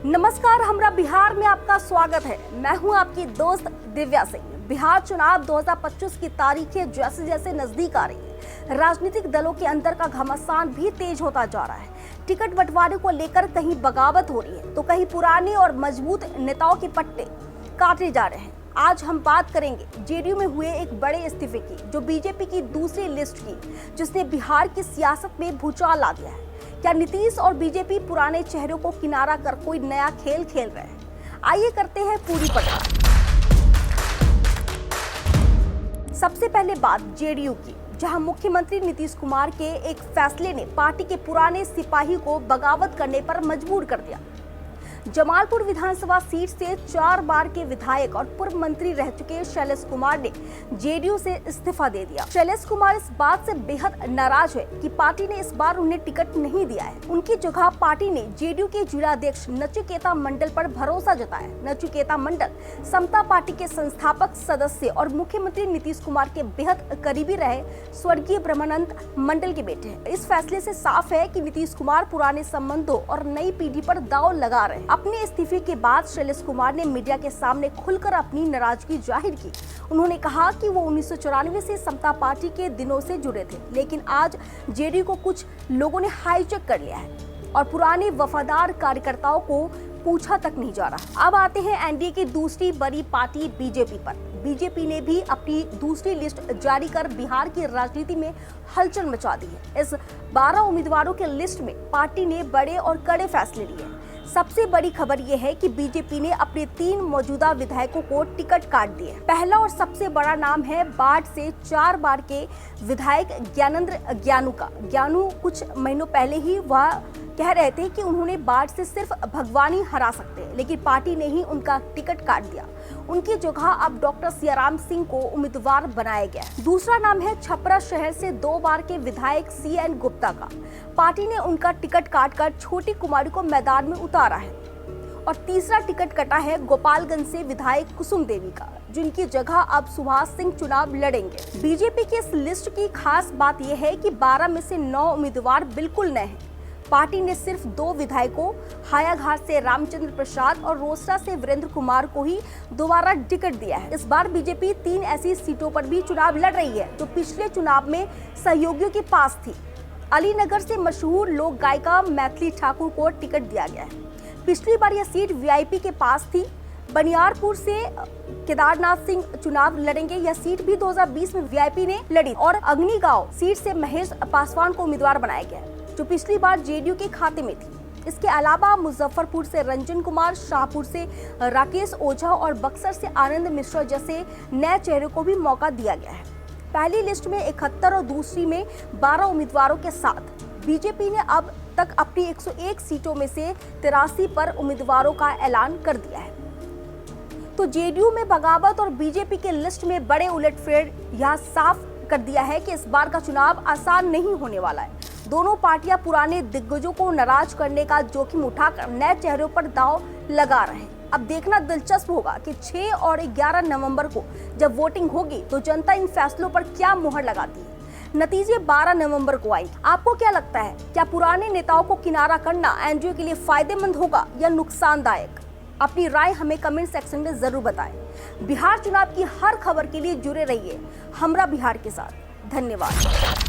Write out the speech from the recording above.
नमस्कार, हमरा बिहार में आपका स्वागत है। मैं हूं आपकी दोस्त दिव्या सिंह। बिहार चुनाव 2025 की तारीखें जैसे जैसे नजदीक आ रही है, राजनीतिक दलों के अंदर का घमासान भी तेज होता जा रहा है। टिकट बंटवारे को लेकर कहीं बगावत हो रही है तो कहीं पुराने और मजबूत नेताओं के पट्टे काटे जा रहे हैं। आज हम बात करेंगे जेडीयू में हुए एक बड़े इस्तीफे की, जो बीजेपी की दूसरी लिस्ट की, जिसने बिहार की सियासत में भूचाल ला दिया है। क्या नीतीश और बीजेपी पुराने चेहरों को किनारा कर कोई नया खेल खेल रहे हैं? आइए करते हैं पूरी पड़ताल। सबसे पहले बात जेडीयू की, जहां मुख्यमंत्री नीतीश कुमार के एक फैसले ने पार्टी के पुराने सिपाही को बगावत करने पर मजबूर कर दिया। जमालपुर विधानसभा सीट से 4 बार के विधायक और पूर्व मंत्री रह चुके शैलेश कुमार ने जेडीयू से इस्तीफा दे दिया। शैलेश कुमार इस बात से बेहद नाराज है कि पार्टी ने इस बार उन्हें टिकट नहीं दिया है। उनकी जगह पार्टी ने जेडीयू के जिलाध्यक्ष नचिकेता मंडल पर भरोसा जताया। नचिकेता मंडल समता पार्टी के संस्थापक सदस्य और मुख्यमंत्री नीतीश कुमार के बेहद करीबी रहे स्वर्गीय ब्रह्मानंद मंडल के बेटे हैं। इस फैसले से साफ है कि नीतीश कुमार पुराने संबंधों और नई पीढ़ी पर दांव लगा रहे हैं। अपने इस्तीफे के बाद शैलेश कुमार ने मीडिया के सामने खुलकर अपनी नाराजगी जाहिर की। उन्होंने कहा कि वो 1994 से समता पार्टी के दिनों से जुड़े थे, लेकिन आज जेडीयू को कुछ लोगों ने हाईजैक कर लिया है और पुराने वफादार कार्यकर्ताओं को पूछा तक नहीं जा रहा। अब आते हैं एनडीए की दूसरी बड़ी पार्टी बीजेपी पर। बीजेपी ने भी अपनी दूसरी लिस्ट जारी कर बिहार की राजनीति में हलचल मचा दी है। इस 12 उम्मीदवारों के लिस्ट में पार्टी ने बड़े और कड़े फैसले लिए। सबसे बड़ी खबर यह है कि बीजेपी ने अपने 3 मौजूदा विधायकों को टिकट काट दिए। पहला और सबसे बड़ा नाम है बाढ़ से 4 बार के विधायक ज्ञानू का। ज्ञानू कुछ महीनों पहले ही वह कह रहे थे कि उन्होंने बाढ़ से सिर्फ भगवान ही हरा सकते हैं, लेकिन पार्टी ने ही उनका टिकट काट दिया। उनकी जगह अब डॉक्टर सियाराम सिंह को उम्मीदवार बनाया गया। दूसरा नाम है छपरा शहर से 2 बार के विधायक CN गुप्ता का। पार्टी ने उनका टिकट काटकर छोटी कुमारी को मैदान में उतारा है। और तीसरा टिकट कटा है गोपालगंज से विधायक कुसुम देवी का, जिनकी जगह अब सुभाष सिंह चुनाव लड़ेंगे। बीजेपी की इस लिस्ट की खास बात यह है कि 12 में से 9 उम्मीदवार बिल्कुल नए हैं। पार्टी ने सिर्फ 2 विधायकों हायाघाट से रामचंद्र प्रसाद और रोसड़ा से वीरेंद्र कुमार को ही दोबारा टिकट दिया है। इस बार बीजेपी 3 ऐसी सीटों पर भी चुनाव लड़ रही है जो पिछले चुनाव में सहयोगियों के पास थी। अलीनगर से मशहूर लोक गायिका मैथिली ठाकुर को टिकट दिया गया है। पिछली बार यह सीट वीआईपी के पास थी। बनियारपुर से केदारनाथ सिंह चुनाव लड़ेंगे। यह सीट भी 2020 में वीआईपी ने लड़ी। और अग्निगांव सीट से महेश पासवान को उम्मीदवार बनाया गया, जो पिछली बार जेडीयू के खाते में थी। इसके अलावा मुजफ्फरपुर से रंजन कुमार, शाहपुर से राकेश ओझा और बक्सर से आनंद मिश्रा जैसे नए चेहरों को भी मौका दिया गया है। पहली लिस्ट में 71 और दूसरी में 12 उम्मीदवारों के साथ बीजेपी ने अब तक अपनी 101 सीटों में से 83 पर उम्मीदवारों का ऐलान कर दिया है। तो जेडीयू में बगावत और बीजेपी के लिस्ट में बड़े उलटफेर यह साफ कर दिया है कि इस बार का चुनाव आसान नहीं होने वाला है। दोनों पार्टियां पुराने दिग्गजों को नाराज करने का जोखिम उठाकर नए चेहरों पर दांव लगा रहे हैं। अब देखना दिलचस्प होगा कि 6 और 11 नवंबर को जब वोटिंग होगी तो जनता इन फैसलों पर क्या मुहर लगाती है। नतीजे 12 नवंबर को आएंगे। आपको क्या लगता है, क्या पुराने नेताओं को किनारा करना एनडीए के लिए फायदेमंद होगा या नुकसानदायक? अपनी राय हमें कमेंट सेक्शन में जरूर बताएं। बिहार चुनाव की हर खबर के लिए जुड़े रहिए हमरा बिहार के साथ। धन्यवाद।